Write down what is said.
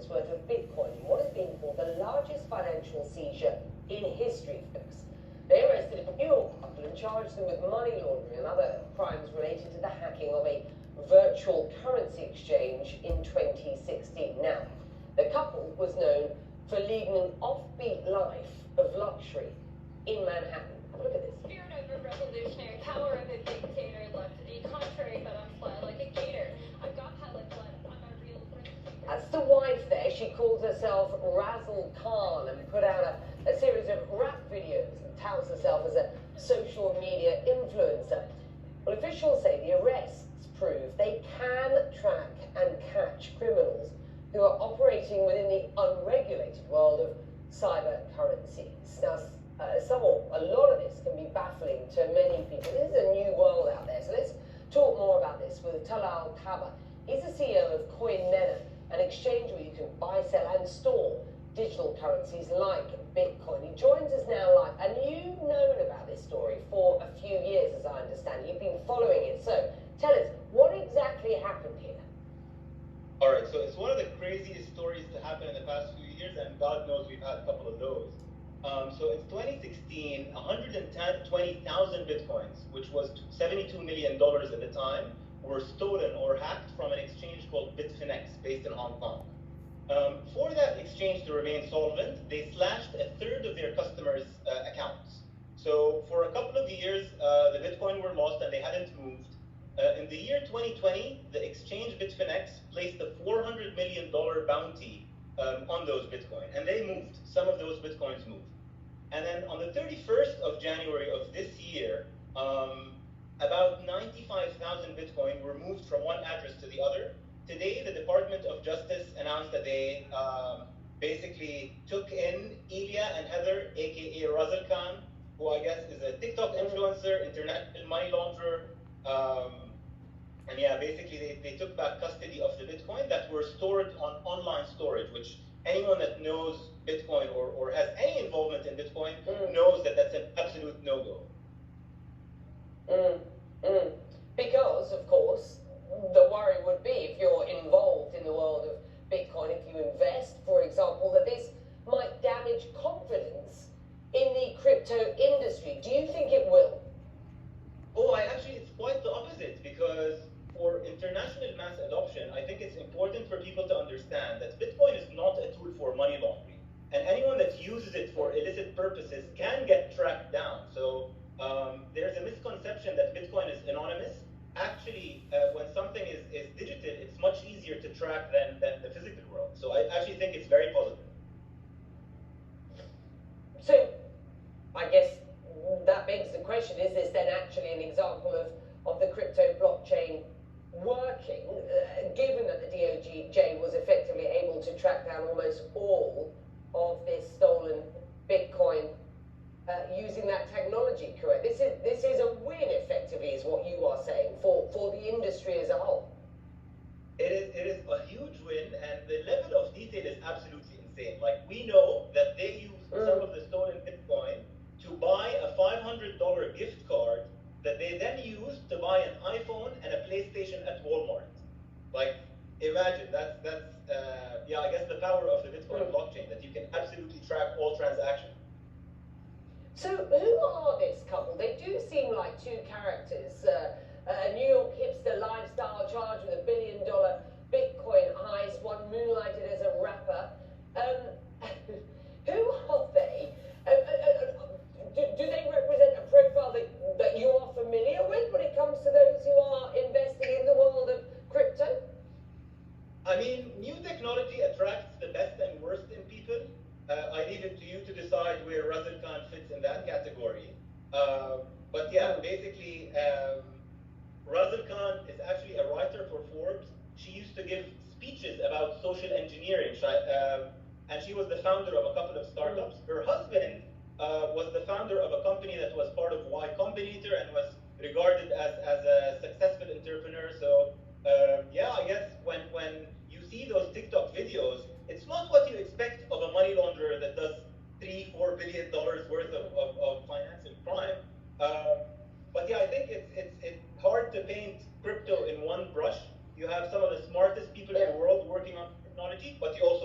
worth of Bitcoin in what has been called the largest financial seizure in history, folks. They arrested a New York couple and charged them with money laundering and other crimes related to the hacking of a virtual currency exchange in 2016. Now, the couple was known for leading an offbeat life of luxury in Manhattan. Have a look at this. Fear over revolutionary power of a dictator left a contrary but on fly like a gator. I've got pilot blood on my real brain. That's the wife there. She calls herself Razzle Khan and put out a series of rap videos and touts herself as a social media influencer. Well, officials say the arrests prove they can track and catch criminals who are operating within the unregulated world of cyber currencies. Now, a lot of this can be baffling to many people. This is a new world out there. So let's talk more about this with Talal Kaba. He's the CEO of CoinNena, an exchange where you can buy, sell and store digital currencies like Bitcoin. He joins us now live, and you've known about this story for a few years, as I understand. You've been following it. So tell us, what exactly happened here? All right, so it's one of the craziest stories to happen in the past few years, and God knows we've had a couple of those. So it's 2016, 120,000 Bitcoins, which was $72 million at the time, were stolen or hacked from an exchange called Bitfinex, based in Hong Kong. For that exchange to remain solvent, they slashed a third of their customers' accounts. So for a couple of years, the Bitcoin were lost and they hadn't moved. In the year 2020, the exchange Bitfinex placed a $400 million bounty on those Bitcoin, and they moved. Some of those Bitcoins moved. And then on the 31st of January of this year, about 95,000 Bitcoin were moved from one address to the other. Today, the Department of Justice announced that they basically took in Ilya and Heather, aka Razzle Khan, who I guess is a TikTok influencer, international money launderer. And yeah, basically they took back custody of the Bitcoin that were stored on online storage, which anyone that knows Bitcoin or has any involvement in Bitcoin knows that that's an absolute no-go. Because, of course, the worry would be, if you're involved in the world of Bitcoin, if you invest, for example, that this might damage confidence in the crypto industry. Do you think it will? Oh, it's quite the opposite, because for international mass adoption, I think it's important for people to understand that Bitcoin is not a tool for money laundering. And anyone that uses it for illicit purposes can get tracked down. So there's a misconception that Bitcoin is anonymous. Actually, when something is digital, it's much easier to track than the physical world. So I actually think it's very positive. So I guess that begs the question, is this then actually an example of the crypto blockchain working, given that the DOJ was effectively able to track down almost all of this stolen Bitcoin using that technology, correct? This is a win, effectively, is what you are saying, for the industry as a whole. It is a huge win, and the level of detail is absolutely insane. Like, we know that they used some of the stolen Bitcoin to buy a $500 gift card that they then used to buy an iPhone and a PlayStation at Walmart. Like, imagine, that's I guess the power of the Bitcoin blockchain, that you can absolutely track all transactions. So who are this couple? They do seem like two characters. A New York hipster lifestyle charged with $1 billion Bitcoin heist, one moonlighted as a rapper. Who are they? Do they represent a profile that you are familiar with when it comes to those who are investing in the world of crypto? I mean, new technology attracts the best and worst in people. I leave it to you to decide where Razzle Khan fits in that category. But yeah, basically, Razzle Khan is actually a writer for Forbes. She used to give speeches about social engineering, and she was the founder of a couple of startups. Her husband was the founder of a company that was part of Y Combinator and was regarded as a successful entrepreneur. So I guess when you see those TikTok videos, it's not what you expect of a money launderer that does $3-4 billion worth of financial crime. But yeah, I think it's hard to paint crypto in one brush. You have some of the smartest people in the world working on technology, but you also